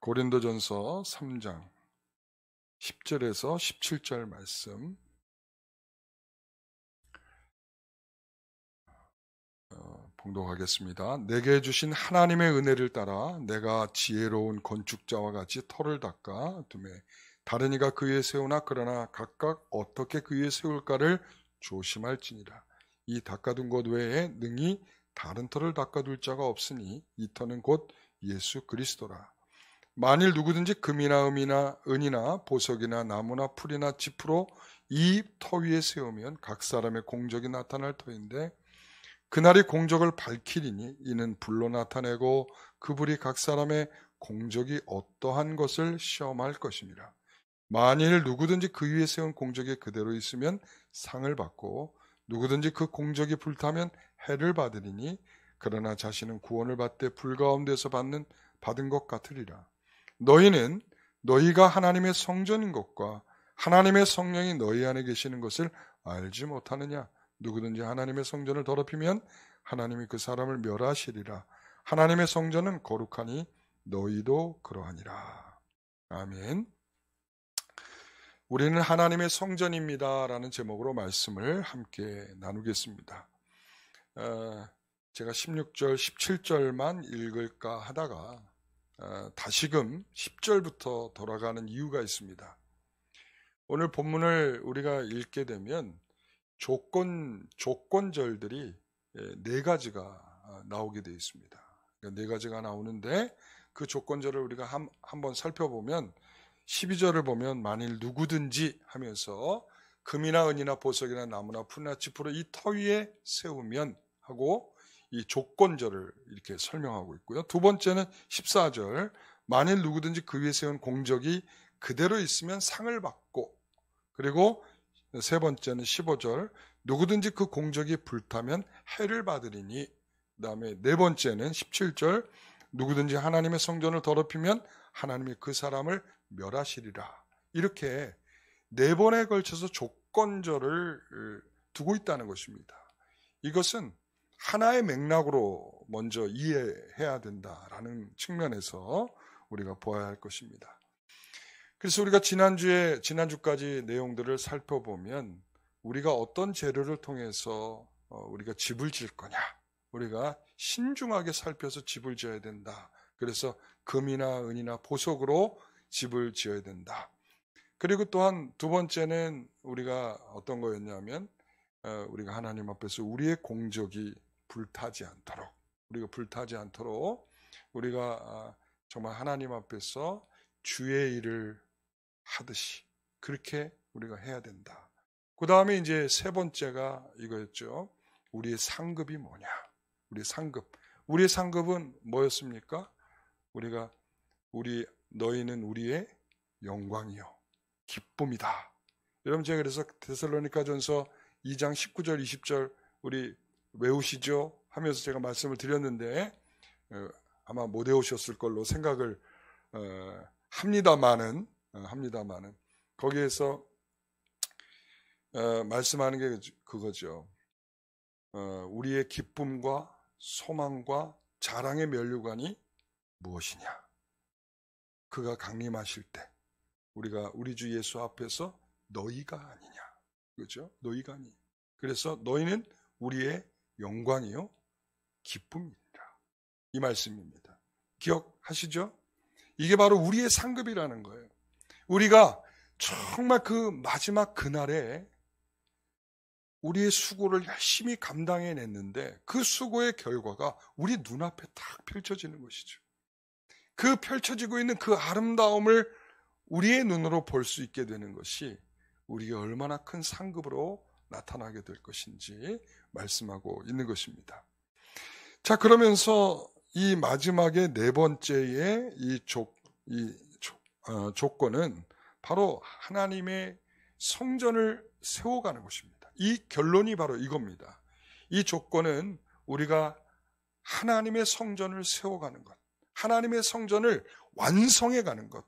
고린도전서 3장 10절에서 17절 말씀 봉독하겠습니다. 내게 주신 하나님의 은혜를 따라 내가 지혜로운 건축자와 같이 터를 닦아 두매 다른 이가 그 위에 세우나 그러나 각각 어떻게 그 위에 세울까를 조심할지니라. 이 닦아둔 것 외에 능히 다른 터를 닦아둘 자가 없으니 이 터는 곧 예수 그리스도라. 만일 누구든지 금이나 은이나 보석이나 나무나 풀이나 짚으로 이 터 위에 세우면 각 사람의 공적이 나타날 터인데 그날이 공적을 밝히리니 이는 불로 나타내고 그 불이 각 사람의 공적이 어떠한 것을 시험할 것입니다. 만일 누구든지 그 위에 세운 공적이 그대로 있으면 상을 받고 누구든지 그 공적이 불타면 해를 받으리니 그러나 자신은 구원을 받되 불 가운데서 받은 것 같으리라. 너희는 너희가 하나님의 성전인 것과 하나님의 성령이 너희 안에 계시는 것을 알지 못하느냐. 누구든지 하나님의 성전을 더럽히면 하나님이 그 사람을 멸하시리라. 하나님의 성전은 거룩하니 너희도 그러하니라. 아멘. 우리는 하나님의 성전입니다 라는 제목으로 말씀을 함께 나누겠습니다. 제가 16절 17절만 읽을까 하다가 다시금 10절부터 돌아가는 이유가 있습니다. 오늘 본문을 우리가 읽게 되면 조건절들이 네 가지가 나오게 되어 있습니다. 네 가지가 나오는데 그 조건절을 우리가 한번 살펴보면 12절을 보면 만일 누구든지 하면서 금이나 은이나 보석이나 나무나 풀이나 짚으로 이 터 위에 세우면 하고 이 조건절을 이렇게 설명하고 있고요. 두 번째는 14절 만일 누구든지 그 위에 세운 공적이 그대로 있으면 상을 받고, 그리고 세 번째는 15절 누구든지 그 공적이 불타면 해를 받으리니, 그 다음에 네 번째는 17절 누구든지 하나님의 성전을 더럽히면 하나님이 그 사람을 멸하시리라. 이렇게 네 번에 걸쳐서 조건절을 두고 있다는 것입니다. 이것은 하나의 맥락으로 먼저 이해해야 된다라는 측면에서 우리가 보아야 할 것입니다. 그래서 우리가 지난주까지 내용들을 살펴보면 우리가 어떤 재료를 통해서 우리가 집을 지을 거냐, 우리가 신중하게 살펴서 집을 지어야 된다. 그래서 금이나 은이나 보석으로 집을 지어야 된다. 그리고 또한 두 번째는 우리가 어떤 거였냐면 우리가 하나님 앞에서 우리의 공적이 불타지 않도록 우리가 정말 하나님 앞에서 주의 일을 하듯이 그렇게 우리가 해야 된다. 그 다음에 이제 세 번째가 이거였죠. 우리의 상급이 뭐냐? 우리의 상급은 뭐였습니까? 너희는 우리의 영광이요 기쁨이다. 여러분, 제가 그래서 데살로니가전서 2장 19절 20절 우리 외우시죠? 하면서 제가 말씀을 드렸는데 아마 못 외우셨을 걸로 생각을 합니다마는 거기에서 말씀하는 게 그거죠. 우리의 기쁨과 소망과 자랑의 면류관이 무엇이냐? 그가 강림하실 때 우리가 우리 주 예수 앞에서 너희가 아니냐? 그렇죠? 너희가 아니. 그래서 너희는 우리의 영광이요 기쁨이니라. 이 말씀입니다. 기억하시죠? 이게 바로 우리의 상급이라는 거예요. 우리가 정말 그 마지막 그날에 우리의 수고를 열심히 감당해냈는데 그 수고의 결과가 우리 눈앞에 딱 펼쳐지는 것이죠. 그 펼쳐지고 있는 그 아름다움을 우리의 눈으로 볼 수 있게 되는 것이 우리가 얼마나 큰 상급으로 나타나게 될 것인지 말씀하고 있는 것입니다. 자, 그러면서 이 마지막에 네 번째의 조건은 바로 하나님의 성전을 세워가는 것입니다. 이 결론이 바로 이겁니다. 이 조건은 우리가 하나님의 성전을 세워가는 것, 하나님의 성전을 완성해가는 것.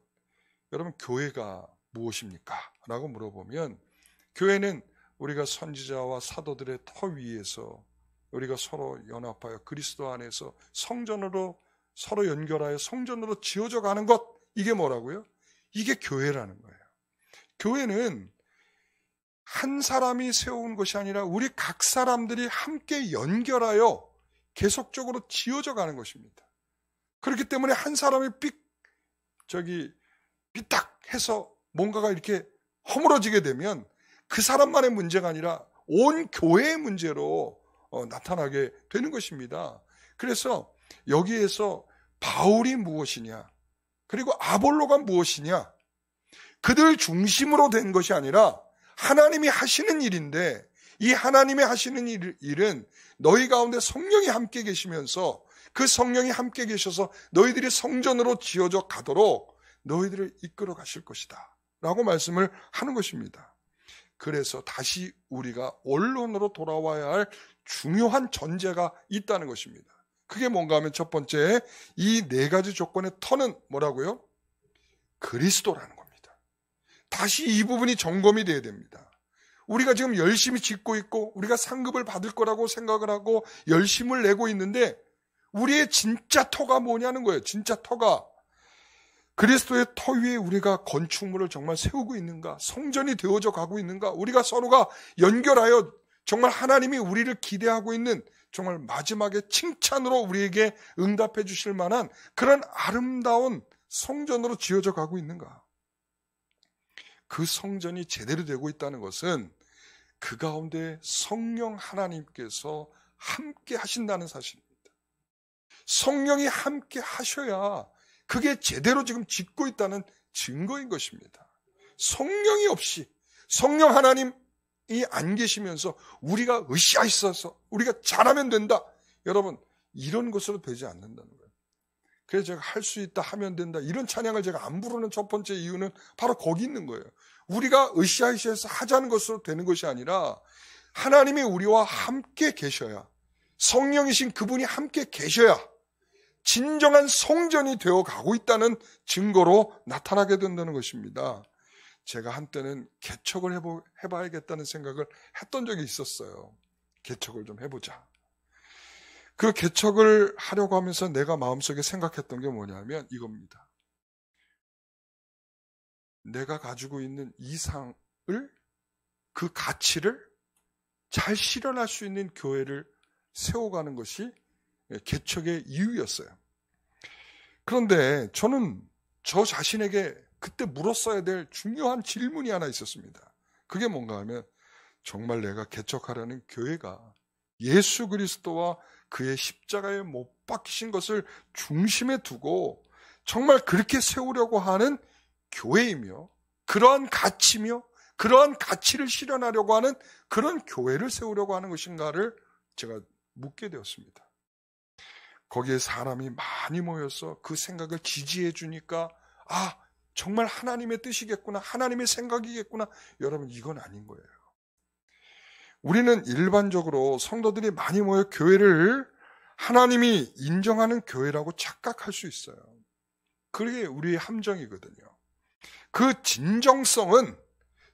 여러분, 교회가 무엇입니까? 라고 물어보면 교회는 우리가 선지자와 사도들의 터 위에서 우리가 서로 연합하여 그리스도 안에서 성전으로 서로 연결하여 성전으로 지어져 가는 것, 이게 뭐라고요? 이게 교회라는 거예요. 교회는 한 사람이 세운 것이 아니라 우리 각 사람들이 함께 연결하여 계속적으로 지어져 가는 것입니다. 그렇기 때문에 한 사람이 삐딱 해서 뭔가가 이렇게 허물어지게 되면 그 사람만의 문제가 아니라 온 교회의 문제로 나타나게 되는 것입니다. 그래서 여기에서 바울이 무엇이냐, 그리고 아볼로가 무엇이냐, 그들 중심으로 된 것이 아니라 하나님이 하시는 일인데, 이 하나님이 하시는 일은 너희 가운데 성령이 함께 계시면서 그 성령이 함께 계셔서 너희들이 성전으로 지어져 가도록 너희들을 이끌어 가실 것이다 라고 말씀을 하는 것입니다. 그래서 다시 우리가 원론으로 돌아와야 할 중요한 전제가 있다는 것입니다. 그게 뭔가 하면 첫 번째, 이 네 가지 조건의 터는 뭐라고요? 그리스도라는 겁니다. 다시 이 부분이 점검이 돼야 됩니다. 우리가 지금 열심히 짓고 있고 우리가 상급을 받을 거라고 생각을 하고 열심을 내고 있는데 우리의 진짜 터가 뭐냐는 거예요. 진짜 터가 그리스도의 터 위에 우리가 건축물을 정말 세우고 있는가, 성전이 되어져 가고 있는가, 우리가 서로가 연결하여 정말 하나님이 우리를 기대하고 있는 정말 마지막에 칭찬으로 우리에게 응답해 주실 만한 그런 아름다운 성전으로 지어져 가고 있는가. 그 성전이 제대로 되고 있다는 것은 그 가운데 성령 하나님께서 함께 하신다는 사실입니다. 성령이 함께 하셔야 그게 제대로 지금 짓고 있다는 증거인 것입니다. 성령이 없이, 성령 하나님이 안 계시면서 우리가 으쌰있어서 우리가 잘하면 된다, 여러분 이런 것으로 되지 않는다는 거예요. 그래서 제가 할 수 있다, 하면 된다, 이런 찬양을 제가 안 부르는 첫 번째 이유는 바로 거기 있는 거예요. 우리가 으쌰으쌰해서 하자는 것으로 되는 것이 아니라 하나님이 우리와 함께 계셔야, 성령이신 그분이 함께 계셔야 진정한 성전이 되어 가고 있다는 증거로 나타나게 된다는 것입니다. 제가 한때는 개척을 해봐야겠다는 생각을 했던 적이 있었어요. 개척을 좀 해보자. 그 개척을 하려고 하면서 내가 마음속에 생각했던 게 뭐냐면 이겁니다. 내가 가지고 있는 이상을, 그 가치를 잘 실현할 수 있는 교회를 세워가는 것이 개척의 이유였어요. 그런데 저는 저 자신에게 그때 물었어야 될 중요한 질문이 하나 있었습니다. 그게 뭔가 하면 정말 내가 개척하려는 교회가 예수 그리스도와 그의 십자가에 못 박히신 것을 중심에 두고 정말 그렇게 세우려고 하는 교회이며 그러한 가치며 그러한 가치를 실현하려고 하는 그런 교회를 세우려고 하는 것인가를 제가 묻게 되었습니다. 거기에 사람이 많이 모여서 그 생각을 지지해 주니까 아, 정말 하나님의 뜻이겠구나, 하나님의 생각이겠구나. 여러분, 이건 아닌 거예요. 우리는 일반적으로 성도들이 많이 모여 교회를 하나님이 인정하는 교회라고 착각할 수 있어요. 그게 우리의 함정이거든요. 그 진정성은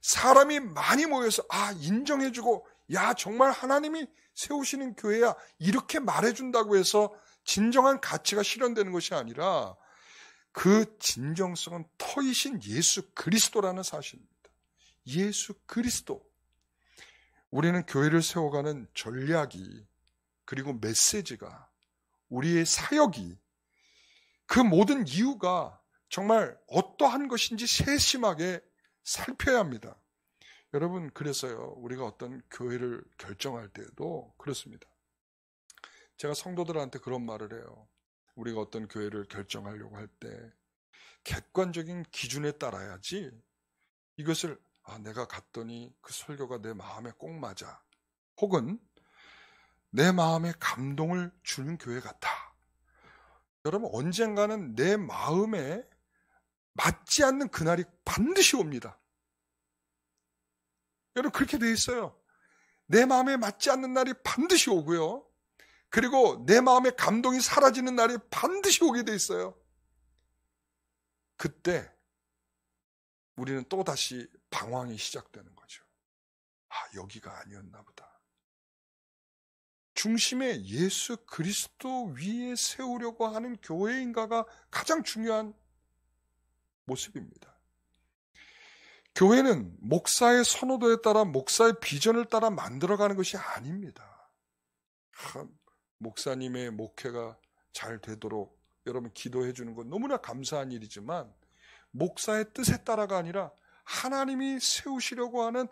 사람이 많이 모여서 인정해주고 야, 정말 하나님이 세우시는 교회야, 이렇게 말해준다고 해서 진정한 가치가 실현되는 것이 아니라 그 진정성은 터이신 예수 그리스도라는 사실입니다. 예수 그리스도. 우리는 교회를 세워가는 전략이, 그리고 메시지가, 우리의 사역이, 그 모든 이유가 정말 어떠한 것인지 세심하게 살펴야 합니다. 여러분, 그래서요, 우리가 어떤 교회를 결정할 때도 그렇습니다. 제가 성도들한테 그런 말을 해요. 우리가 어떤 교회를 결정하려고 할 때 객관적인 기준에 따라야지 이것을 내가 갔더니 그 설교가 내 마음에 꼭 맞아, 혹은 내 마음에 감동을 주는 교회 같아. 여러분, 언젠가는 내 마음에 맞지 않는 그날이 반드시 옵니다. 여러분, 그렇게 돼 있어요. 내 마음에 맞지 않는 날이 반드시 오고요. 그리고 내 마음의 감동이 사라지는 날이 반드시 오게 돼 있어요. 그때 우리는 또다시 방황이 시작되는 거죠. 여기가 아니었나 보다. 중심에 예수 그리스도 위에 세우려고 하는 교회인가가 가장 중요한 모습입니다. 교회는 목사의 선호도에 따라 목사의 비전을 따라 만들어가는 것이 아닙니다. 목사님의 목회가 잘 되도록 여러분 기도해 주는 건 너무나 감사한 일이지만 목사의 뜻에 따라가 아니라 하나님이 세우시려고 하는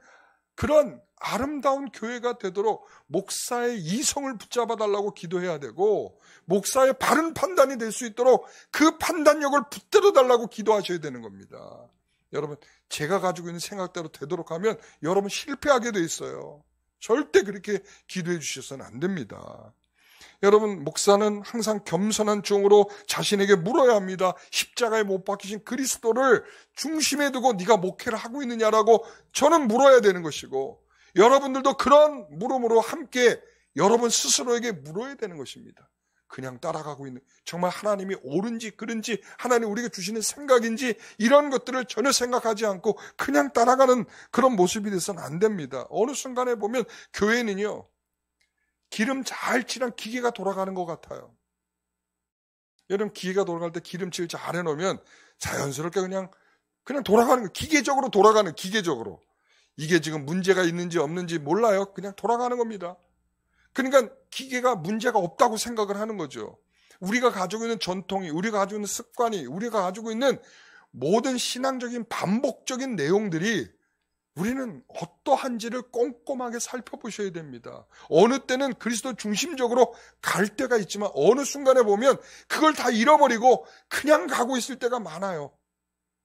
그런 아름다운 교회가 되도록 목사의 이성을 붙잡아 달라고 기도해야 되고 목사의 바른 판단이 될 수 있도록 그 판단력을 붙들어 달라고 기도하셔야 되는 겁니다. 여러분, 제가 가지고 있는 생각대로 되도록 하면 여러분 실패하게 돼 있어요. 절대 그렇게 기도해 주셔서는 안 됩니다. 여러분, 목사는 항상 겸손한 종으로 자신에게 물어야 합니다. 십자가에 못 박히신 그리스도를 중심에 두고 네가 목회를 하고 있느냐라고 저는 물어야 되는 것이고 여러분들도 그런 물음으로 함께 여러분 스스로에게 물어야 되는 것입니다. 그냥 따라가고 있는 정말 하나님이 옳은지 그른지 하나님 우리에게 주시는 생각인지 이런 것들을 전혀 생각하지 않고 그냥 따라가는 그런 모습이 돼서는 안 됩니다. 어느 순간에 보면 교회는요 기름 잘 칠한 기계가 돌아가는 것 같아요. 여러분 기계가 돌아갈 때 기름칠 잘 해놓으면 자연스럽게 그냥 돌아가는 거예요. 기계적으로 돌아가는 기계적으로. 이게 지금 문제가 있는지 없는지 몰라요. 그냥 돌아가는 겁니다. 그러니까 기계가 문제가 없다고 생각을 하는 거죠. 우리가 가지고 있는 전통이, 우리가 가지고 있는 습관이, 우리가 가지고 있는 모든 신앙적인 반복적인 내용들이 우리는 어떠한지를 꼼꼼하게 살펴보셔야 됩니다. 어느 때는 그리스도 중심적으로 갈 때가 있지만 어느 순간에 보면 그걸 다 잃어버리고 그냥 가고 있을 때가 많아요.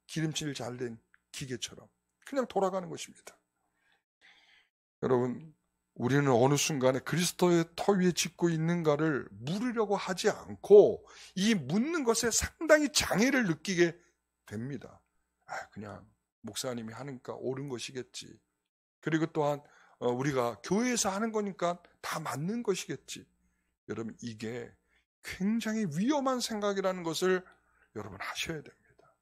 기름칠 잘된 기계처럼 그냥 돌아가는 것입니다. 여러분, 우리는 어느 순간에 그리스도의 터 위에 짚고 있는가를 물으려고 하지 않고 이 묻는 것에 상당히 장애를 느끼게 됩니다. 그냥 목사님이 하니까 옳은 것이겠지. 그리고 또한 우리가 교회에서 하는 거니까 다 맞는 것이겠지. 여러분, 이게 굉장히 위험한 생각이라는 것을 여러분 하셔야 됩니다.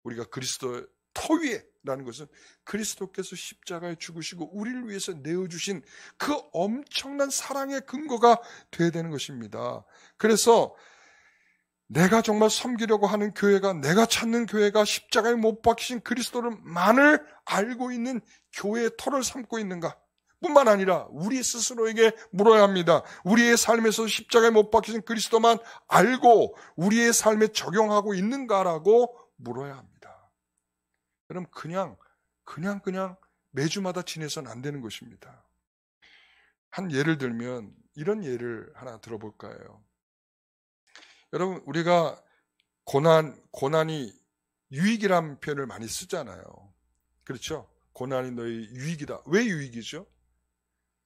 우리가 그리스도의 터 위에라는 것은 그리스도께서 십자가에 죽으시고 우리를 위해서 내어주신 그 엄청난 사랑의 근거가 되어야 되는 것입니다. 그래서 내가 정말 섬기려고 하는 교회가, 내가 찾는 교회가 십자가에 못 박히신 그리스도를만을 알고 있는 교회의 터를 삼고 있는가? 뿐만 아니라 우리 스스로에게 물어야 합니다. 우리의 삶에서 십자가에 못 박히신 그리스도만 알고 우리의 삶에 적용하고 있는가라고 물어야 합니다. 그럼 그냥 매주마다 지내서는 안 되는 것입니다. 한 예를 들면 이런 예를 하나 들어볼까요? 여러분, 우리가 고난이 유익이란 표현을 많이 쓰잖아요. 그렇죠? 고난이 너희 유익이다. 왜 유익이죠?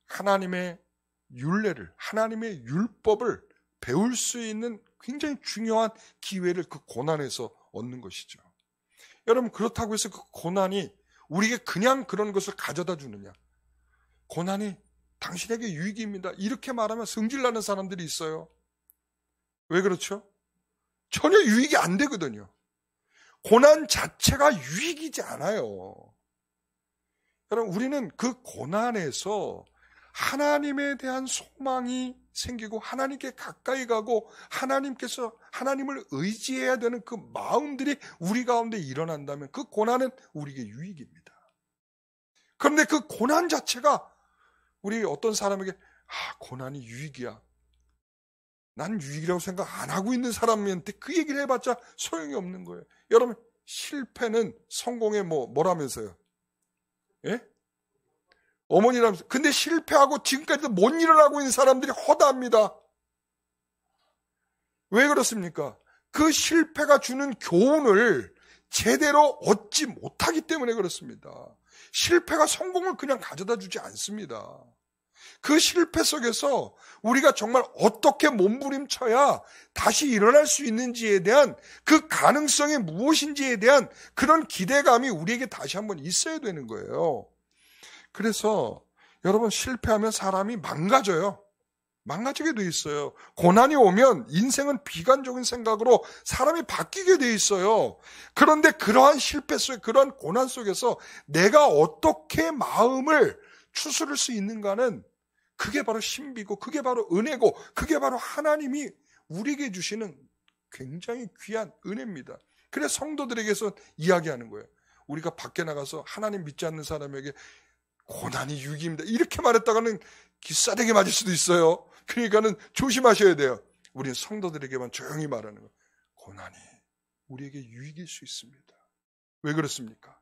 하나님의 율례를, 하나님의 율법을 배울 수 있는 굉장히 중요한 기회를 그 고난에서 얻는 것이죠. 여러분, 그렇다고 해서 그 고난이 우리에게 그냥 그런 것을 가져다 주느냐? 고난이 당신에게 유익입니다. 이렇게 말하면 성질나는 사람들이 있어요. 왜 그렇죠? 전혀 유익이 안 되거든요. 고난 자체가 유익이지 않아요. 여러분, 우리는 그 고난에서 하나님에 대한 소망이 생기고 하나님께 가까이 가고 하나님을 의지해야 되는 그 마음들이 우리 가운데 일어난다면 그 고난은 우리에게 유익입니다. 그런데 그 고난 자체가 우리 어떤 사람에게 고난이 유익이야. 난 유익이라고 생각 안 하고 있는 사람한테 그 얘기를 해봤자 소용이 없는 거예요. 여러분, 실패는 성공의 뭐라면서요? 예? 어머니라면서. 근데 실패하고 지금까지도 못 일어나고 있는 사람들이 허다합니다. 왜 그렇습니까? 그 실패가 주는 교훈을 제대로 얻지 못하기 때문에 그렇습니다. 실패가 성공을 그냥 가져다 주지 않습니다. 그 실패 속에서 우리가 정말 어떻게 몸부림쳐야 다시 일어날 수 있는지에 대한 그 가능성이 무엇인지에 대한 그런 기대감이 우리에게 다시 한번 있어야 되는 거예요. 그래서 여러분, 실패하면 사람이 망가져요. 망가지게 돼 있어요. 고난이 오면 인생은 비관적인 생각으로 사람이 바뀌게 돼 있어요. 그런데 그러한 실패 속에, 그러한 고난 속에서 내가 어떻게 마음을 추스를 수 있는가는 그게 바로 신비고 그게 바로 은혜고 그게 바로 하나님이 우리에게 주시는 굉장히 귀한 은혜입니다. 그래 성도들에게서 이야기하는 거예요. 우리가 밖에 나가서 하나님 믿지 않는 사람에게 고난이 유익입니다 이렇게 말했다가는 기싸대기 맞을 수도 있어요. 그러니까는 조심하셔야 돼요. 우리는 성도들에게만 조용히 말하는 거예요. 고난이 우리에게 유익일 수 있습니다. 왜 그렇습니까?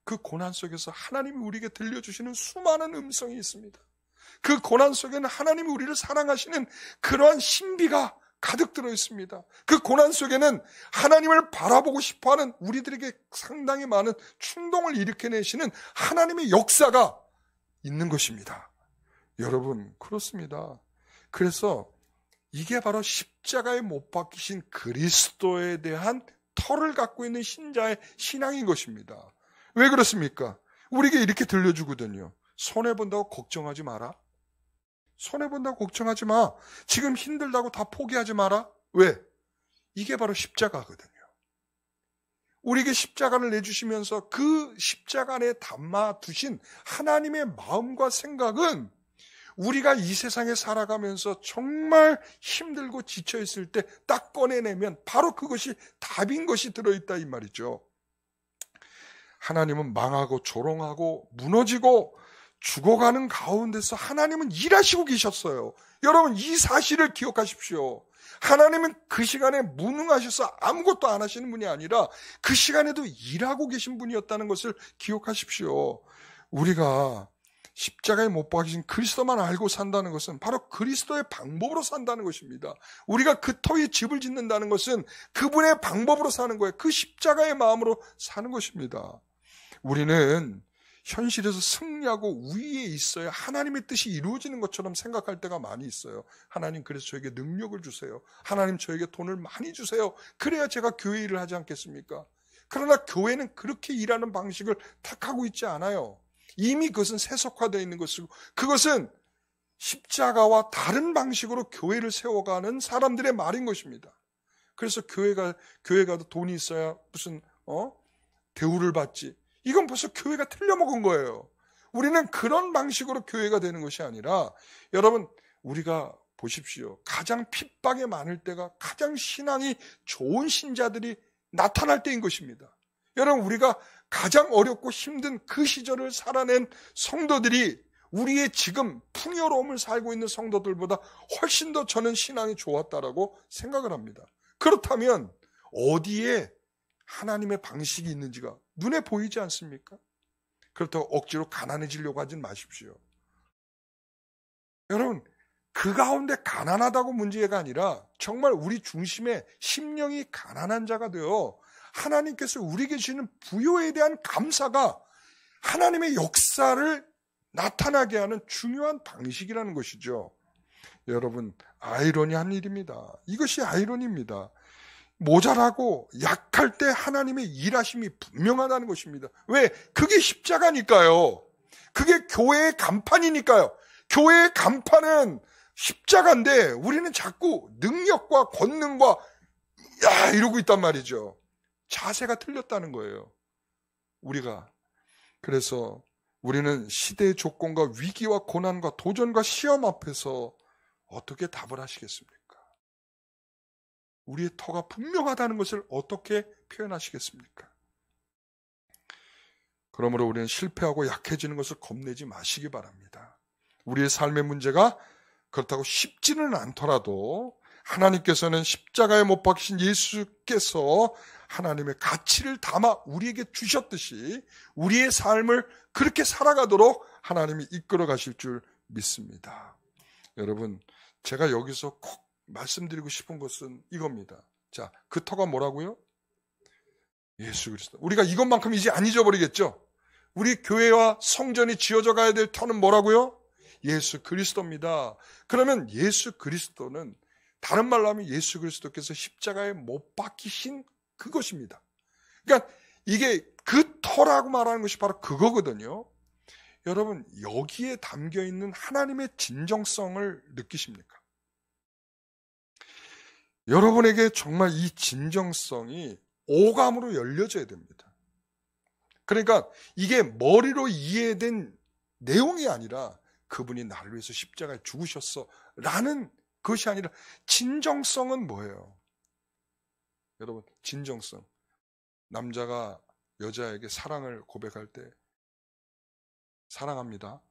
그 고난 속에서 하나님이 우리에게 들려주시는 수많은 음성이 있습니다. 그 고난 속에는 하나님이 우리를 사랑하시는 그러한 신비가 가득 들어 있습니다. 그 고난 속에는 하나님을 바라보고 싶어하는 우리들에게 상당히 많은 충동을 일으켜내시는 하나님의 역사가 있는 것입니다. 여러분 그렇습니다. 그래서 이게 바로 십자가에 못 박히신 그리스도에 대한 터를 갖고 있는 신자의 신앙인 것입니다. 왜 그렇습니까? 우리에게 이렇게 들려주거든요. 손해본다고 걱정하지 마라. 손해본다고 걱정하지 마. 지금 힘들다고 다 포기하지 마라. 왜? 이게 바로 십자가거든요. 우리에게 십자가를 내주시면서 그 십자가 안에 담아두신 하나님의 마음과 생각은 우리가 이 세상에 살아가면서 정말 힘들고 지쳐있을 때 딱 꺼내내면 바로 그것이 답인 것이 들어있다 이 말이죠. 하나님은 망하고 조롱하고 무너지고 죽어가는 가운데서 하나님은 일하시고 계셨어요. 여러분 이 사실을 기억하십시오. 하나님은 그 시간에 무능하셔서 아무것도 안 하시는 분이 아니라 그 시간에도 일하고 계신 분이었다는 것을 기억하십시오. 우리가 십자가에 못 박히신 그리스도만 알고 산다는 것은 바로 그리스도의 방법으로 산다는 것입니다. 우리가 그 터에 집을 짓는다는 것은 그분의 방법으로 사는 거예요. 그 십자가의 마음으로 사는 것입니다. 우리는 현실에서 승리하고 우위에 있어야 하나님의 뜻이 이루어지는 것처럼 생각할 때가 많이 있어요. 하나님 그래서 저에게 능력을 주세요. 하나님 저에게 돈을 많이 주세요. 그래야 제가 교회 일을 하지 않겠습니까? 그러나 교회는 그렇게 일하는 방식을 택하고 있지 않아요. 이미 그것은 세속화되어 있는 것이고 그것은 십자가와 다른 방식으로 교회를 세워가는 사람들의 말인 것입니다. 그래서 교회가 돈이 있어야 무슨 대우를 받지. 이건 벌써 교회가 틀려먹은 거예요. 우리는 그런 방식으로 교회가 되는 것이 아니라 여러분 우리가 보십시오. 가장 핍박이 많을 때가 가장 신앙이 좋은 신자들이 나타날 때인 것입니다. 여러분 우리가 가장 어렵고 힘든 그 시절을 살아낸 성도들이 우리의 지금 풍요로움을 살고 있는 성도들보다 훨씬 더 저는 신앙이 좋았다라고 생각을 합니다. 그렇다면 어디에 하나님의 방식이 있는지가 눈에 보이지 않습니까? 그렇다고 억지로 가난해지려고 하진 마십시오. 여러분 그 가운데 가난하다고 문제가 아니라 정말 우리 중심에 심령이 가난한 자가 되어 하나님께서 우리에게 주시는 부요에 대한 감사가 하나님의 역사를 나타나게 하는 중요한 방식이라는 것이죠. 여러분 아이러니한 일입니다. 이것이 아이러니입니다. 모자라고 약할 때 하나님의 일하심이 분명하다는 것입니다. 왜? 그게 십자가니까요. 그게 교회의 간판이니까요. 교회의 간판은 십자가인데 우리는 자꾸 능력과 권능과 이러고 있단 말이죠. 자세가 틀렸다는 거예요. 우리가. 그래서 우리는 시대의 조건과 위기와 고난과 도전과 시험 앞에서 어떻게 답을 하시겠습니까? 우리의 터가 분명하다는 것을 어떻게 표현하시겠습니까? 그러므로 우리는 실패하고 약해지는 것을 겁내지 마시기 바랍니다. 우리의 삶의 문제가 그렇다고 쉽지는 않더라도 하나님께서는 십자가에 못 박히신 예수께서 하나님의 가치를 담아 우리에게 주셨듯이 우리의 삶을 그렇게 살아가도록 하나님이 이끌어 가실 줄 믿습니다. 여러분, 제가 여기서 꼭 말씀드리고 싶은 것은 이겁니다. 자, 그 터가 뭐라고요? 예수 그리스도. 우리가 이것만큼 이제 안 잊어버리겠죠? 우리 교회와 성전이 지어져 가야 될 터는 뭐라고요? 예수 그리스도입니다. 그러면 예수 그리스도는 다른 말로 하면 예수 그리스도께서 십자가에 못 박히신 그것입니다. 그러니까 이게 그 터라고 말하는 것이 바로 그거거든요. 여러분 여기에 담겨있는 하나님의 진정성을 느끼십니까? 여러분에게 정말 이 진정성이 오감으로 열려져야 됩니다. 그러니까 이게 머리로 이해된 내용이 아니라 그분이 나를 위해서 십자가에 죽으셨어 라는 것이 아니라 진정성은 뭐예요? 여러분, 진정성. 남자가 여자에게 사랑을 고백할 때 사랑합니다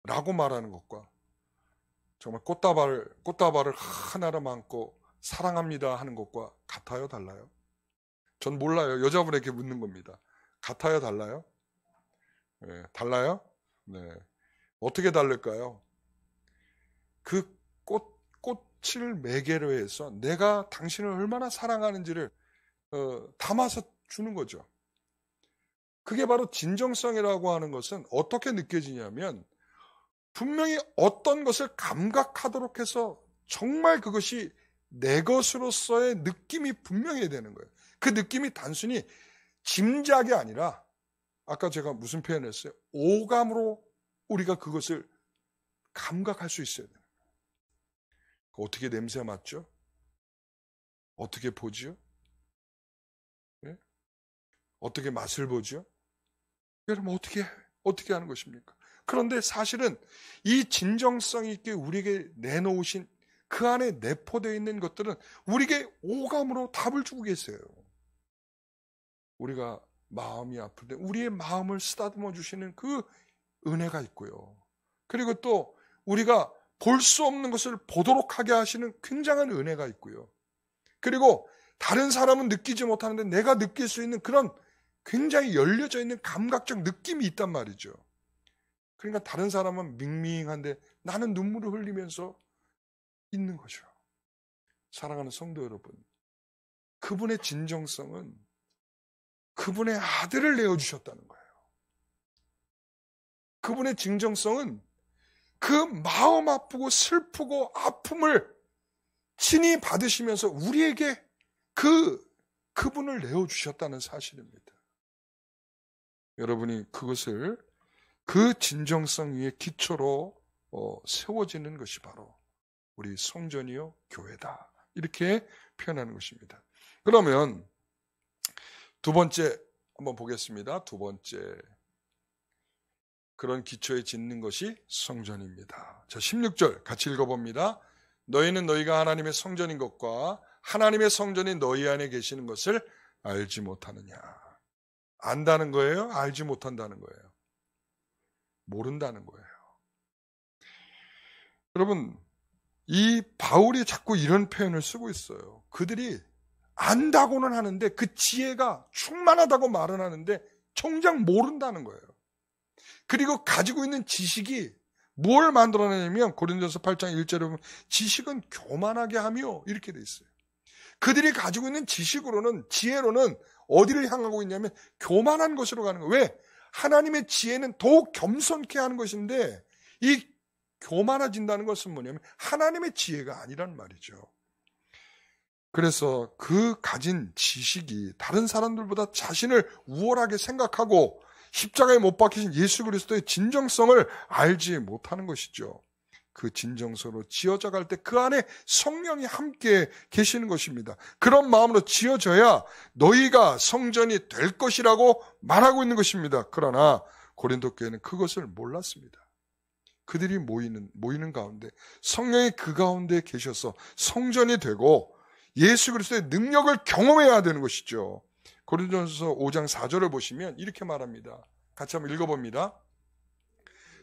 라고 말하는 것과 정말 꽃다발을 하나로 안고 사랑합니다 하는 것과 같아요, 달라요? 전 몰라요. 여자분에게 묻는 겁니다. 같아요, 달라요? 네, 달라요? 네. 어떻게 다를까요? 그 꽃을 매개로 해서 내가 당신을 얼마나 사랑하는지를 담아서 주는 거죠. 그게 바로 진정성이라고 하는 것은 어떻게 느껴지냐면 분명히 어떤 것을 감각하도록 해서 정말 그것이 내 것으로서의 느낌이 분명해야 되는 거예요. 그 느낌이 단순히 짐작이 아니라 아까 제가 무슨 표현했어요? 오감으로 우리가 그것을 감각할 수 있어야 돼요. 어떻게 냄새 맡죠? 어떻게 보지요? 네? 어떻게 맛을 보죠? 여러분 어떻게 하는 것입니까? 그런데 사실은 이 진정성 있게 우리에게 내놓으신 그 안에 내포되어 있는 것들은 우리에게 오감으로 답을 주고 계세요. 우리가 마음이 아플 때 우리의 마음을 쓰다듬어 주시는 그 은혜가 있고요. 그리고 또 우리가 볼 수 없는 것을 보도록 하게 하시는 굉장한 은혜가 있고요. 그리고 다른 사람은 느끼지 못하는데 내가 느낄 수 있는 그런 굉장히 열려져 있는 감각적 느낌이 있단 말이죠. 그러니까 다른 사람은 밍밍한데 나는 눈물을 흘리면서 있는 거죠. 사랑하는 성도 여러분, 그분의 진정성은 그분의 아들을 내어주셨다는 거예요. 그분의 진정성은 그 마음 아프고 슬프고 아픔을 친히 받으시면서 우리에게 그분을 내어주셨다는 사실입니다. 여러분이 그것을 그 진정성 위에 기초로 세워지는 것이 바로 우리 성전이요 교회다. 이렇게 표현하는 것입니다. 그러면 두 번째 한번 보겠습니다. 두 번째 그런 기초에 짓는 것이 성전입니다. 자, 16절 같이 읽어봅니다. 너희는 너희가 하나님의 성전인 것과 하나님의 성전이 너희 안에 계시는 것을 알지 못하느냐. 안다는 거예요? 알지 못한다는 거예요? 모른다는 거예요. 여러분, 이 바울이 자꾸 이런 표현을 쓰고 있어요. 그들이 안다고는 하는데 그 지혜가 충만하다고 말은 하는데 정작 모른다는 거예요. 그리고 가지고 있는 지식이 뭘 만들어내냐면 고린도서 8장 1절에 보면 지식은 교만하게 하며 이렇게 돼 있어요. 그들이 가지고 있는 지식으로는 지혜로는 어디를 향하고 있냐면 교만한 것으로 가는 거예요. 왜? 하나님의 지혜는 더욱 겸손케 하는 것인데 이 교만해진다는 것은 뭐냐면 하나님의 지혜가 아니란 말이죠. 그래서 그 가진 지식이 다른 사람들보다 자신을 우월하게 생각하고 십자가에 못 박히신 예수 그리스도의 진정성을 알지 못하는 것이죠. 그 진정서로 지어져 갈 때 그 안에 성령이 함께 계시는 것입니다. 그런 마음으로 지어져야 너희가 성전이 될 것이라고 말하고 있는 것입니다. 그러나 고린도 교회는 그것을 몰랐습니다. 그들이 모이는 가운데 성령이 그 가운데 계셔서 성전이 되고 예수 그리스도의 능력을 경험해야 되는 것이죠. 고린도전서 5장 4절을 보시면 이렇게 말합니다. 같이 한번 읽어봅니다.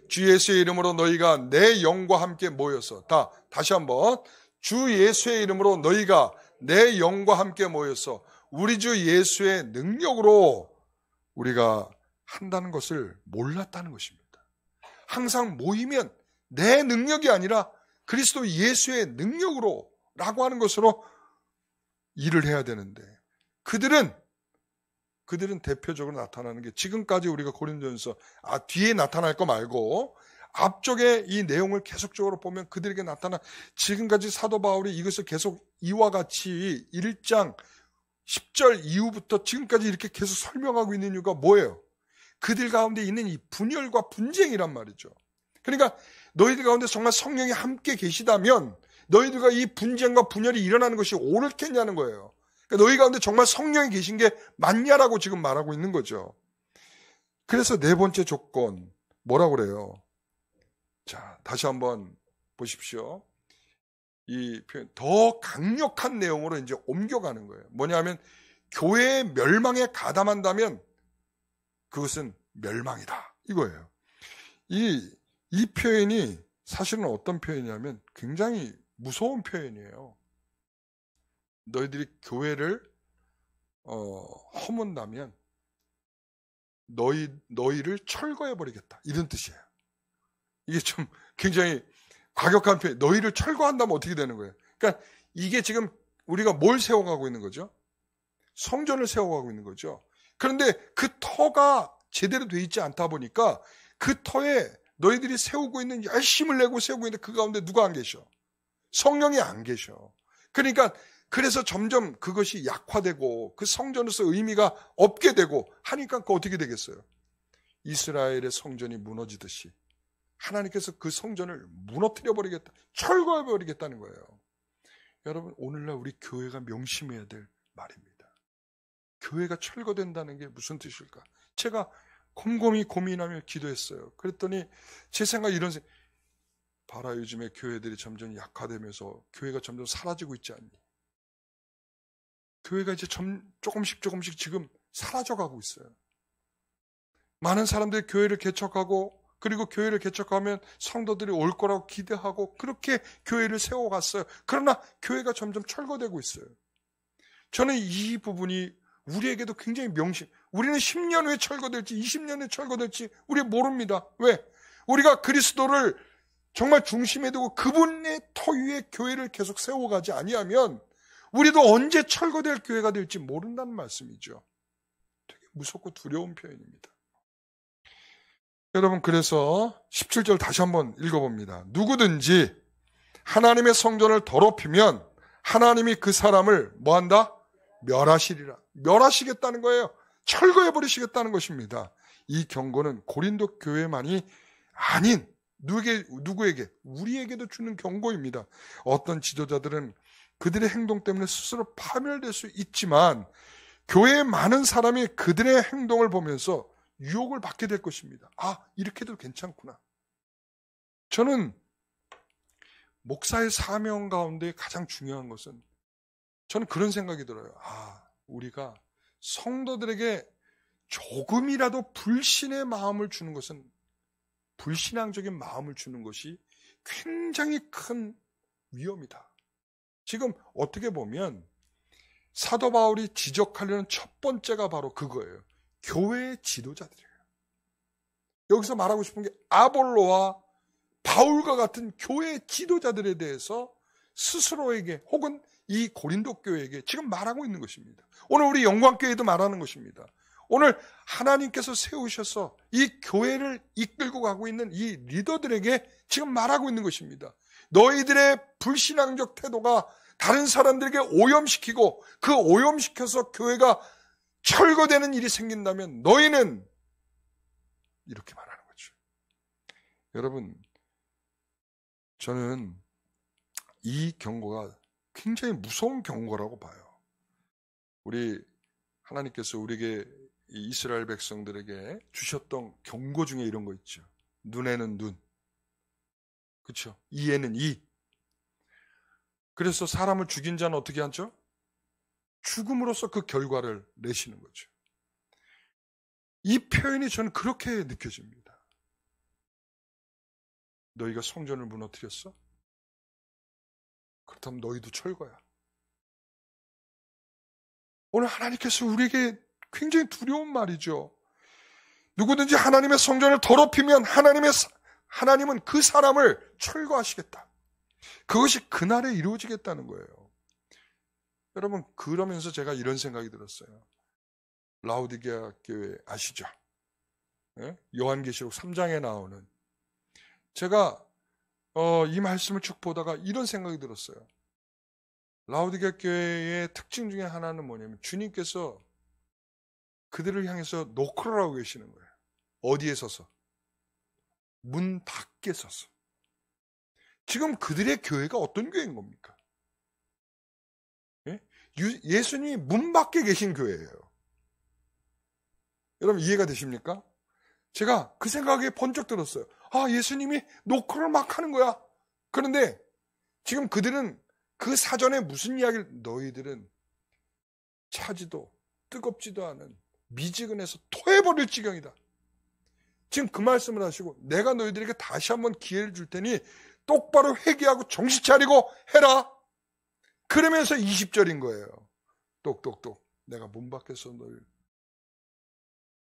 주 예수의 이름으로 너희가 내 영과 함께 모여서 다시 한번 주 예수의 이름으로 너희가 내 영과 함께 모여서 우리 주 예수의 능력으로 우리가 한다는 것을 몰랐다는 것입니다. 항상 모이면 내 능력이 아니라 그리스도 예수의 능력으로 라고 하는 것으로 일을 해야 되는데 그들은 대표적으로 나타나는 게 지금까지 우리가 고린도전서 뒤에 나타날 거 말고 앞쪽에 이 내용을 계속적으로 보면 그들에게 나타나 지금까지 사도 바울이 이것을 계속 이와 같이 1장 10절 이후부터 지금까지 이렇게 계속 설명하고 있는 이유가 뭐예요? 그들 가운데 있는 이 분열과 분쟁이란 말이죠. 그러니까 너희들 가운데 정말 성령이 함께 계시다면 너희들과 이 분쟁과 분열이 일어나는 것이 옳겠냐는 거예요. 그러니까 너희 가운데 정말 성령이 계신 게 맞냐라고 지금 말하고 있는 거죠. 그래서 네 번째 조건 뭐라고 그래요? 자, 다시 한번 보십시오. 이 표현, 더 강력한 내용으로 이제 옮겨가는 거예요. 뭐냐면 교회의 멸망에 가담한다면 그것은 멸망이다, 이거예요. 이 표현이 사실은 어떤 표현이냐면 굉장히 무서운 표현이에요. 너희들이 교회를 허문다면 너희를 철거해버리겠다, 이런 뜻이에요. 이게 좀 굉장히 과격한 표현. 너희를 철거한다면 어떻게 되는 거예요? 그러니까 이게 지금 우리가 뭘 세워가고 있는 거죠? 성전을 세워가고 있는 거죠. 그런데 그 터가 제대로 돼 있지 않다 보니까 그 터에 너희들이 세우고 있는, 열심을 내고 세우고 있는데 그 가운데 누가 안 계셔? 성령이 안 계셔. 그러니까 그래서 점점 그것이 약화되고 그 성전으로서 의미가 없게 되고 하니까 그 어떻게 되겠어요? 이스라엘의 성전이 무너지듯이 하나님께서 그 성전을 무너뜨려 버리겠다, 철거해 버리겠다는 거예요. 여러분, 오늘날 우리 교회가 명심해야 될 말입니다. 교회가 철거된다는 게 무슨 뜻일까? 제가 곰곰이 고민하며 기도했어요. 그랬더니 제 생각이 이런 생각, 봐라, 요즘에 교회들이 점점 약화되면서 교회가 점점 사라지고 있지 않니? 교회가 이제 조금씩 지금 사라져가고 있어요. 많은 사람들이 교회를 개척하고, 그리고 교회를 개척하면 성도들이 올 거라고 기대하고 그렇게 교회를 세워갔어요. 그러나 교회가 점점 철거되고 있어요. 저는 이 부분이 우리에게도 굉장히 우리는 10년 후에 철거될지 20년 후에 철거될지 우리 모릅니다. 왜? 우리가 그리스도를 정말 중심에 두고 그분의 터 위에 교회를 계속 세워가지 아니하면 우리도 언제 철거될 교회가 될지 모른다는 말씀이죠. 되게 무섭고 두려운 표현입니다. 여러분, 그래서 17절 다시 한번 읽어봅니다. 누구든지 하나님의 성전을 더럽히면 하나님이 그 사람을 뭐한다? 멸하시리라. 멸하시겠다는 거예요. 철거해버리시겠다는 것입니다. 이 경고는 고린도 교회만이 아닌 누구에게? 우리에게도 주는 경고입니다. 어떤 지도자들은 그들의 행동 때문에 스스로 파멸될 수 있지만 교회의 많은 사람이 그들의 행동을 보면서 유혹을 받게 될 것입니다. 아, 이렇게 해도 괜찮구나. 저는 목사의 사명 가운데 가장 중요한 것은, 저는 그런 생각이 들어요. 아, 우리가 성도들에게 조금이라도 불신의 마음을 주는 것은, 불신앙적인 마음을 주는 것이 굉장히 큰 위험이다. 지금 어떻게 보면 사도 바울이 지적하려는 첫 번째가 바로 그거예요. 교회의 지도자들이에요. 여기서 말하고 싶은 게 아볼로와 바울과 같은 교회의 지도자들에 대해서 스스로에게 혹은 이 고린도 교회에게 지금 말하고 있는 것입니다. 오늘 우리 영광교회도 말하는 것입니다. 오늘 하나님께서 세우셔서 이 교회를 이끌고 가고 있는 이 리더들에게 지금 말하고 있는 것입니다. 너희들의 불신앙적 태도가 다른 사람들에게 오염시키고 그 오염시켜서 교회가 철거되는 일이 생긴다면 너희는, 이렇게 말하는 거죠. 여러분, 저는 이 경고가 굉장히 무서운 경고라고 봐요. 우리 하나님께서 우리에게, 이스라엘 백성들에게 주셨던 경고 중에 이런 거 있죠. 눈에는 눈, 그렇죠? 이에는 이. 그래서 사람을 죽인 자는 어떻게 하죠? 죽음으로써 그 결과를 내시는 거죠. 이 표현이 저는 그렇게 느껴집니다. 너희가 성전을 무너뜨렸어? 그렇다면 너희도 철거야. 오늘 하나님께서 우리에게 굉장히 두려운 말이죠. 누구든지 하나님의 성전을 더럽히면 하나님은 그 사람을 철거하시겠다. 그것이 그날에 이루어지겠다는 거예요. 여러분, 그러면서 제가 이런 생각이 들었어요. 라오디게아 교회 아시죠? 네? 요한계시록 3장에 나오는, 제가 이 말씀을 쭉 보다가 이런 생각이 들었어요. 라오디게아 교회의 특징 중에 하나는 뭐냐면 주님께서 그들을 향해서 노크를 하고 계시는 거예요. 어디에 서서? 문 밖에 서서. 지금 그들의 교회가 어떤 교회인 겁니까? 예? 예수님이 문 밖에 계신 교회예요. 여러분, 이해가 되십니까? 제가 그 생각에 번쩍 들었어요. 아, 예수님이 노크를 막 하는 거야. 그런데 지금 그들은 그 사전에 무슨 이야기를, 너희들은 차지도 뜨겁지도 않은 미지근해서 토해버릴 지경이다. 지금 그 말씀을 하시고, 내가 너희들에게 다시 한번 기회를 줄 테니 똑바로 회개하고 정신 차리고 해라. 그러면서 20절인 거예요. 똑똑똑 내가 문 밖에서 너희,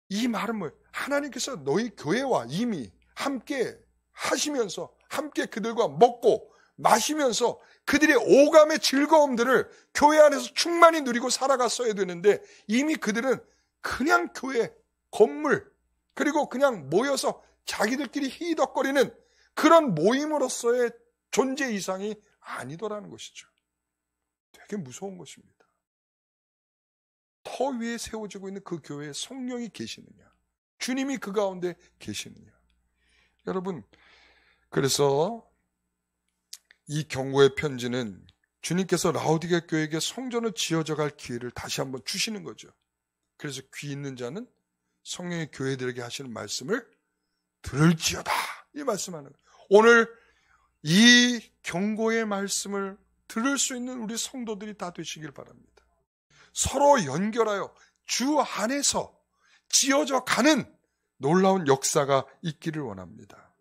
이 말은 뭐예요? 하나님께서 너희 교회와 이미 함께 하시면서, 함께 그들과 먹고 마시면서 그들의 오감의 즐거움들을 교회 안에서 충만히 누리고 살아갔어야 되는데, 이미 그들은 그냥 교회, 건물, 그리고 그냥 모여서 자기들끼리 히덕거리는 그런 모임으로서의 존재 이상이 아니더라는 것이죠. 되게 무서운 것입니다. 터 위에 세워지고 있는 그 교회에 성령이 계시느냐, 주님이 그 가운데 계시느냐. 여러분, 그래서 이 경고의 편지는 주님께서 라오디게 교회에게 성전을 지어져 갈 기회를 다시 한번 주시는 거죠. 그래서 귀 있는 자는 성령의 교회들에게 하시는 말씀을 들을지어다, 이 말씀하는 거예요. 오늘 이 경고의 말씀을 들을 수 있는 우리 성도들이 다 되시길 바랍니다. 서로 연결하여 주 안에서 지어져 가는 놀라운 역사가 있기를 원합니다.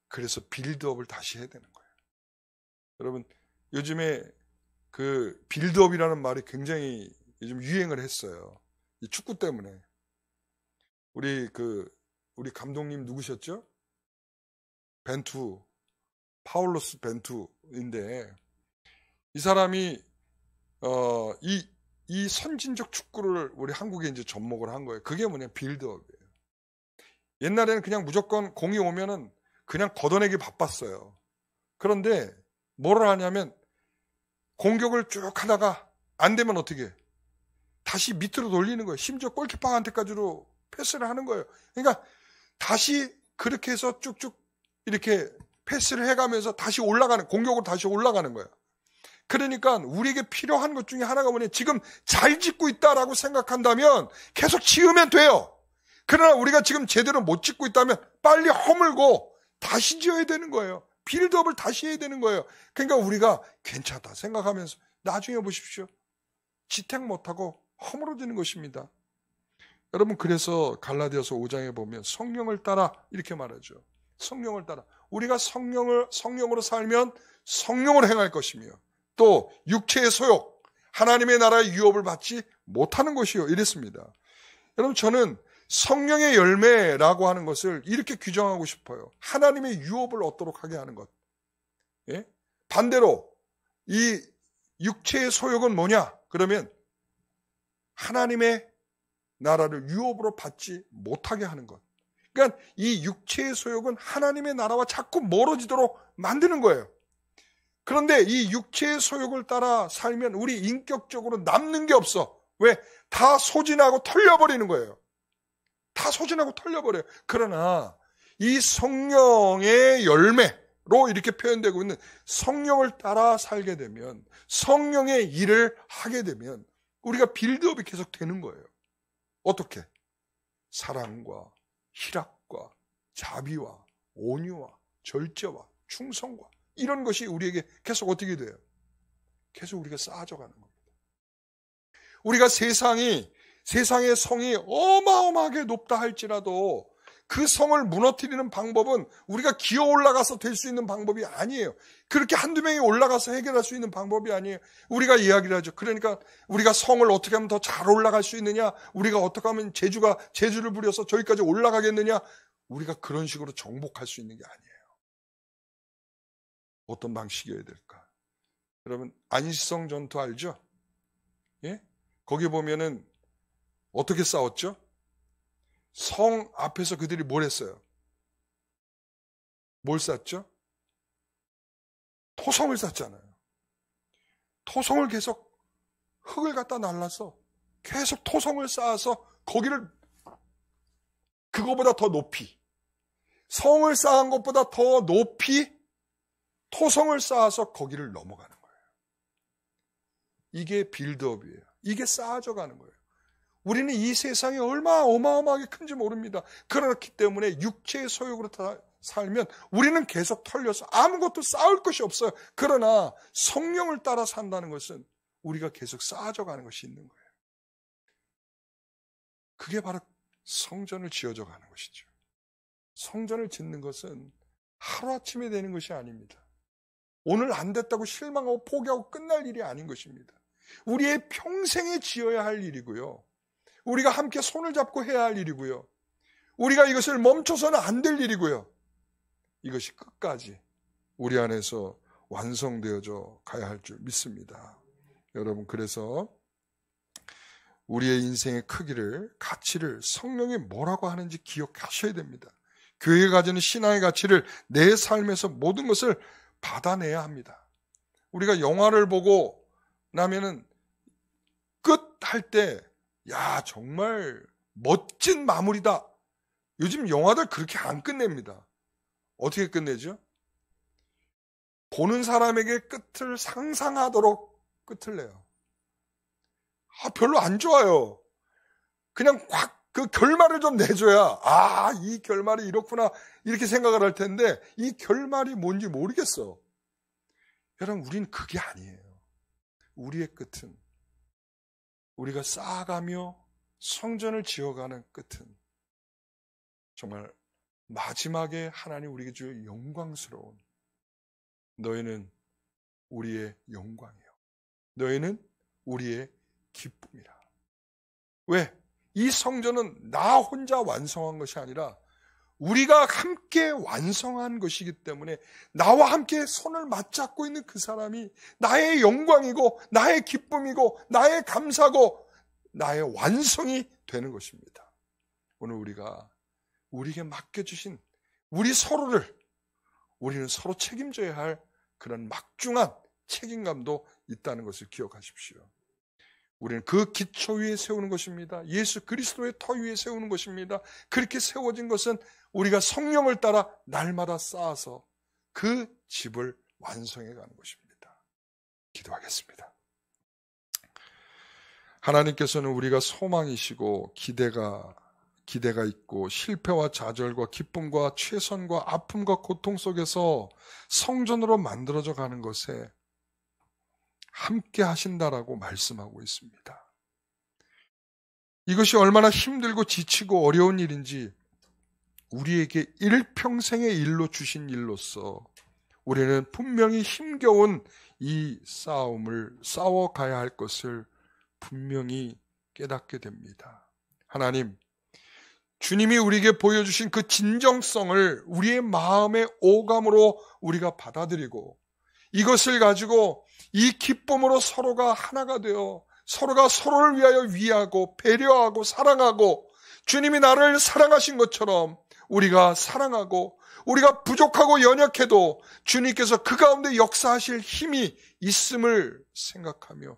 그래서 빌드업을 다시 해야 되는 거예요. 여러분, 요즘에 그 빌드업이라는 말이 굉장히 요즘 유행을 했어요. 이 축구 때문에. 우리 감독님 누구셨죠? 벤투, 파울로스 벤투인데, 이 사람이 이 선진적 축구를 우리 한국에 이제 접목을 한 거예요. 그게 뭐냐, 빌드업이에요. 옛날에는 그냥 무조건 공이 오면은 그냥 걷어내기 바빴어요. 그런데 뭐를 하냐면, 공격을 쭉 하다가 안 되면 어떻게 해? 다시 밑으로 돌리는 거예요. 심지어 골키퍼한테까지로 패스를 하는 거예요. 그러니까 다시 그렇게 해서 쭉쭉 이렇게 패스를 해가면서 다시 올라가는, 공격으로 다시 올라가는 거예요. 그러니까 우리에게 필요한 것 중에 하나가 뭐냐, 지금 잘 짓고 있다라고 생각한다면 계속 지으면 돼요. 그러나 우리가 지금 제대로 못 짓고 있다면 빨리 허물고 다시 지어야 되는 거예요. 빌드업을 다시 해야 되는 거예요. 그러니까 우리가 괜찮다 생각하면서 나중에 보십시오, 지탱 못하고 허물어지는 것입니다. 여러분, 그래서 갈라디아서 5장에 보면 성령을 따라 이렇게 말하죠. 성령을 따라. 우리가 성령으로 살면 성령으로 행할 것이며, 또 육체의 소욕, 하나님의 나라의 유업을 받지 못하는 것이요, 이랬습니다. 여러분, 저는 성령의 열매라고 하는 것을 이렇게 규정하고 싶어요. 하나님의 유업을 얻도록 하게 하는 것. 예? 반대로 이 육체의 소욕은 뭐냐? 그러면 하나님의 나라를 유업으로 받지 못하게 하는 것. 그러니까 이 육체의 소욕은 하나님의 나라와 자꾸 멀어지도록 만드는 거예요. 그런데 이 육체의 소욕을 따라 살면 우리 인격적으로 남는 게 없어. 왜? 다 소진하고 털려버리는 거예요. 다 소진하고 털려버려요. 그러나 이 성령의 열매로 이렇게 표현되고 있는 성령을 따라 살게 되면, 성령의 일을 하게 되면 우리가 빌드업이 계속 되는 거예요. 어떻게? 사랑과 희락과 자비와 온유와 절제와 충성과 이런 것이 우리에게 계속 어떻게 돼요? 계속 우리가 쌓아져 가는 겁니다. 우리가 세상의 성이 어마어마하게 높다 할지라도 그 성을 무너뜨리는 방법은 우리가 기어 올라가서 될 수 있는 방법이 아니에요. 그렇게 한두 명이 올라가서 해결할 수 있는 방법이 아니에요. 우리가 이야기를 하죠. 그러니까 우리가 성을 어떻게 하면 더 잘 올라갈 수 있느냐, 우리가 어떻게 하면 제주를 부려서 저기까지 올라가겠느냐, 우리가 그런 식으로 정복할 수 있는 게 아니에요. 어떤 방식이어야 될까? 여러분, 안시성 전투 알죠? 예? 거기 보면은 어떻게 싸웠죠? 성 앞에서 그들이 뭘 했어요? 뭘 쌌죠? 토성을 쌌잖아요. 토성을 계속, 흙을 갖다 날라서 계속 토성을 쌓아서 거기를 그거보다 더 높이, 성을 쌓은 것보다 더 높이 토성을 쌓아서 거기를 넘어가는 거예요. 이게 빌드업이에요. 이게 쌓아져 가는 거예요. 우리는 이 세상이 얼마나 어마어마하게 큰지 모릅니다. 그렇기 때문에 육체의 소욕으로 살면 우리는 계속 털려서 아무것도 쌓을 것이 없어요. 그러나 성령을 따라 산다는 것은 우리가 계속 쌓아져 가는 것이 있는 거예요. 그게 바로 성전을 지어져 가는 것이죠. 성전을 짓는 것은 하루아침에 되는 것이 아닙니다. 오늘 안 됐다고 실망하고 포기하고 끝날 일이 아닌 것입니다. 우리의 평생에 지어야 할 일이고요. 우리가 함께 손을 잡고 해야 할 일이고요. 우리가 이것을 멈춰서는 안 될 일이고요. 이것이 끝까지 우리 안에서 완성되어져 가야 할 줄 믿습니다. 여러분, 그래서 우리의 인생의 크기를, 가치를 성령이 뭐라고 하는지 기억하셔야 됩니다. 교회가 가지는 신앙의 가치를 내 삶에서 모든 것을 받아내야 합니다. 우리가 영화를 보고 나면은 끝 할 때, 야, 정말 멋진 마무리다. 요즘 영화들 그렇게 안 끝냅니다. 어떻게 끝내죠? 보는 사람에게 끝을 상상하도록 끝을 내요. 별로 안 좋아요. 그냥 확 그 결말을 좀 내줘야, 이 결말이 이렇구나, 이렇게 생각을 할 텐데, 이 결말이 뭔지 모르겠어. 여러분, 우린 그게 아니에요. 우리의 끝은, 우리가 쌓아가며 성전을 지어가는 끝은, 정말 마지막에 하나님 우리에게 줄 영광스러운, 너희는 우리의 영광이요, 너희는 우리의 기쁨이라. 왜? 이 성전은 나 혼자 완성한 것이 아니라 우리가 함께 완성한 것이기 때문에 나와 함께 손을 맞잡고 있는 그 사람이 나의 영광이고 나의 기쁨이고 나의 감사고 나의 완성이 되는 것입니다. 오늘 우리가 우리에게 맡겨주신 우리 서로를, 우리는 서로 책임져야 할 그런 막중한 책임감도 있다는 것을 기억하십시오. 우리는 그 기초 위에 세우는 것입니다. 예수 그리스도의 터 위에 세우는 것입니다. 그렇게 세워진 것은 우리가 성령을 따라 날마다 쌓아서 그 집을 완성해 가는 것입니다. 기도하겠습니다. 하나님께서는 우리가 소망이시고 기대가 있고 실패와 좌절과 기쁨과 최선과 아픔과 고통 속에서 성전으로 만들어져 가는 것에 함께 하신다라고 말씀하고 있습니다. 이것이 얼마나 힘들고 지치고 어려운 일인지 우리에게 일평생의 일로 주신 일로서 우리는 분명히 힘겨운 이 싸움을 싸워가야 할 것을 분명히 깨닫게 됩니다. 하나님, 주님이 우리에게 보여주신 그 진정성을 우리의 마음의 오감으로 우리가 받아들이고 이것을 가지고 이 기쁨으로 서로가 하나가 되어 서로가 서로를 위하여 위하고 배려하고 사랑하고 주님이 나를 사랑하신 것처럼 우리가 사랑하고 우리가 부족하고 연약해도 주님께서 그 가운데 역사하실 힘이 있음을 생각하며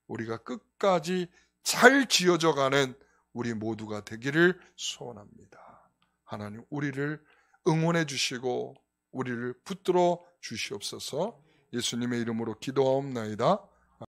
우리가 끝까지 잘 지어져 가는 우리 모두가 되기를 소원합니다. 하나님, 우리를 응원해 주시고 우리를 붙들어 주시옵소서. 예수님의 이름으로 기도하옵나이다.